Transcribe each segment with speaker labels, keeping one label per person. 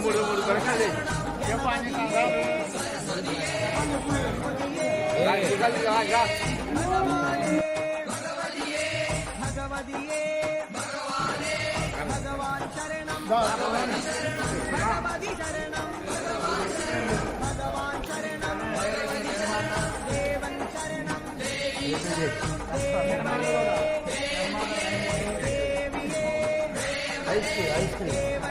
Speaker 1: మూడు కొరకాలి భగవాన్ శరణం భగవతి శరణం భగవాన్ శరణం దేవన్ శరణం ఐస్ క్రీమ్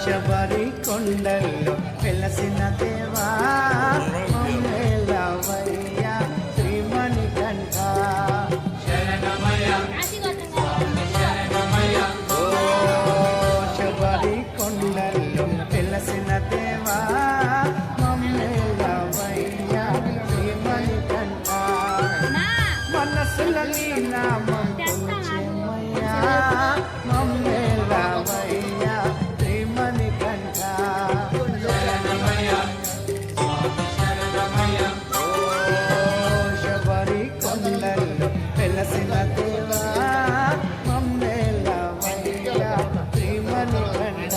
Speaker 1: శబరి కొండల్లో వెలసిన దేవా మమ్మేలవయ్య శ్రీమణి కంఠ శరణమయ శరణమయ ఓ శబరి కొండల్లో వెలసిన దేవా మమ్మేలవయ్య శ్రీమణి కంఠ మనసుల నీ నామం చెమయ్యా మమ్మేలవయ్య దేవా మమ్మేలవయ్య శ్రీమణి కంఠ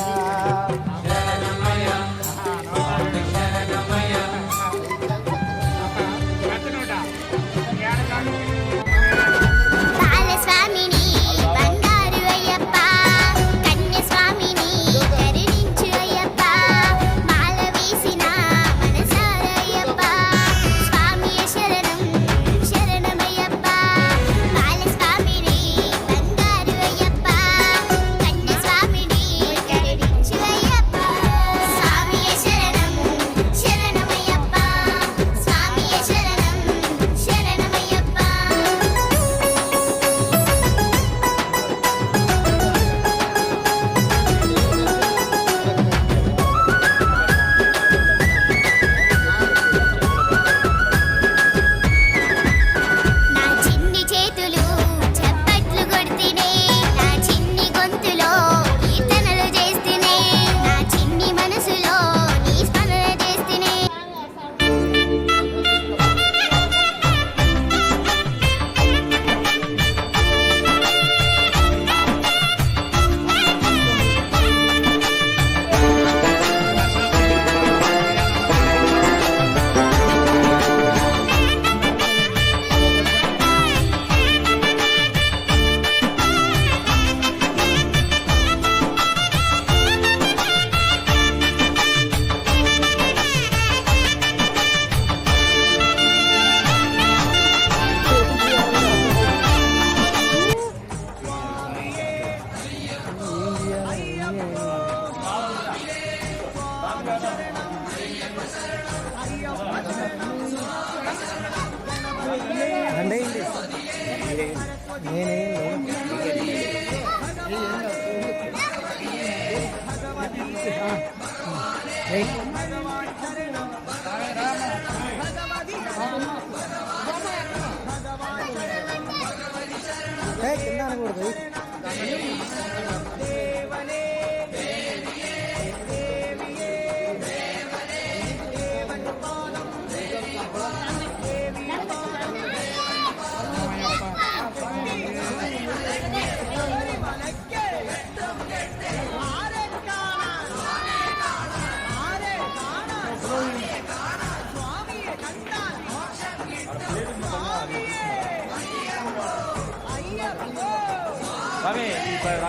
Speaker 1: కింద అనకూడదు.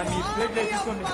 Speaker 2: మీ ప్లేట్ తీసుకోండి.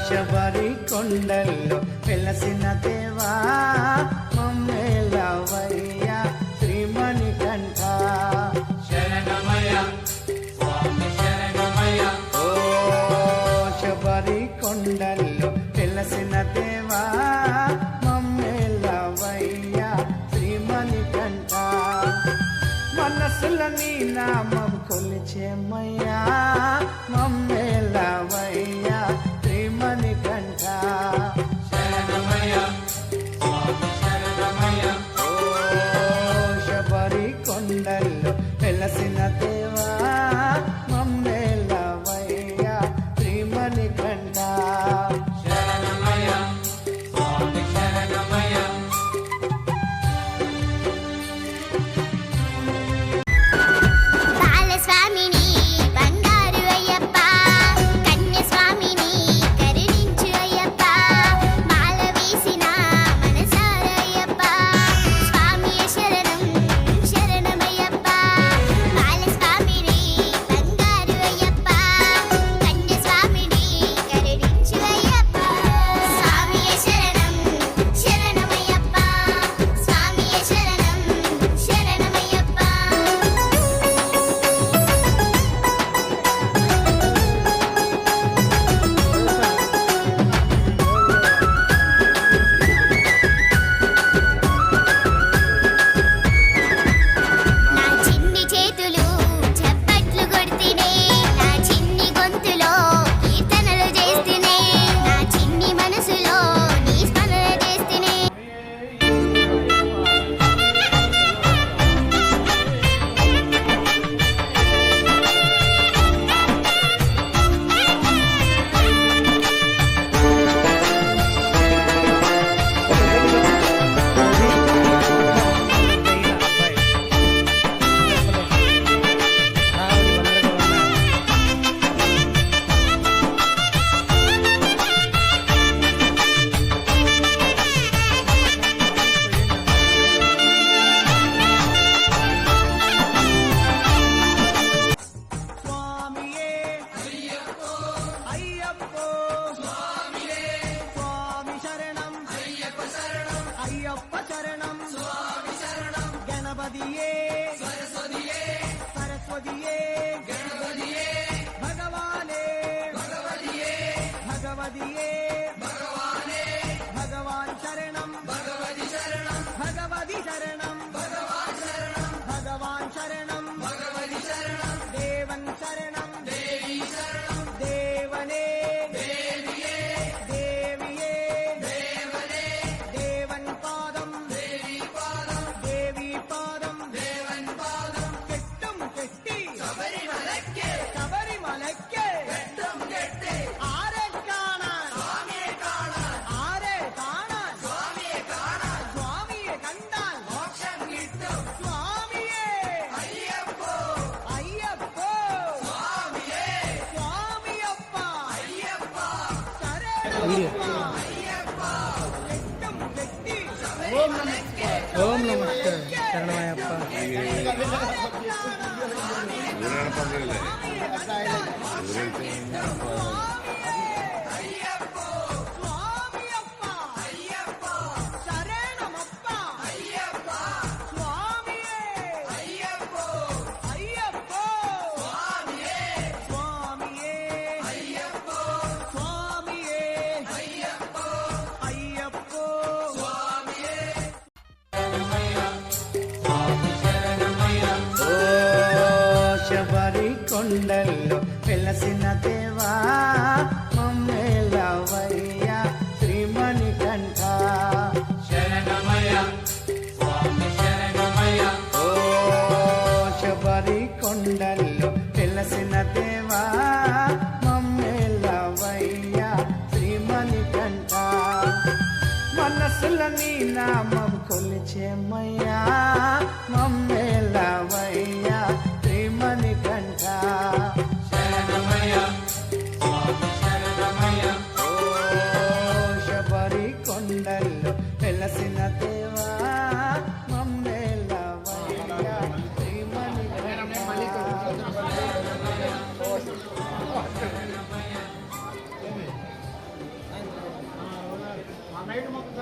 Speaker 2: శబరి కొండల్లో వెలసిన దేవా మమ్మేలవయ్యా శ్రీమణికంఠ శరణమయ్య స్వామి శరణమయ్య. ఓ శబరి కొండల్లో వెలసిన దేవా మమ్మేలవయ్యా శ్రీమణికంఠ. మనసుల నీ నామం కొలిచేమయ్యా మమ్మేలవయ్యా శ్రీమణికంఠ శరణమయ్య స్వామి శరణమయ్య. ఓ శబరి కొండల్లో వెలసిన దేవా మమ్మేలవయ్యా శ్రీమణికంఠ శరణమయ్య స్వామి శరణమయ్య.
Speaker 1: వీడియో ఓం నమ శరణమయ్యప్ప.
Speaker 2: ఓ శబరి కొండల్లో వెలసిన దేవా మమ్మేలవయ్యా శ్రీమణి కంఠ శరణమయ స్వామి శరణమయ. ఓ శబరి కొండల్లో వెలసిన దేవా మమ్మేలవయ్యా శ్రీమణి కంఠ మనసుల నీ నామం కొలిచేమయ్యా మమ్మేలవయ్యా శ్రీమణి కంఠ శరణమయ స్వామి శరణమయ. ఓ శబరి కొండల్లో వెలసిన దేవా మమ్మేలవయ్యా శ్రీమణి కంఠ.
Speaker 1: నైట్ మొక్క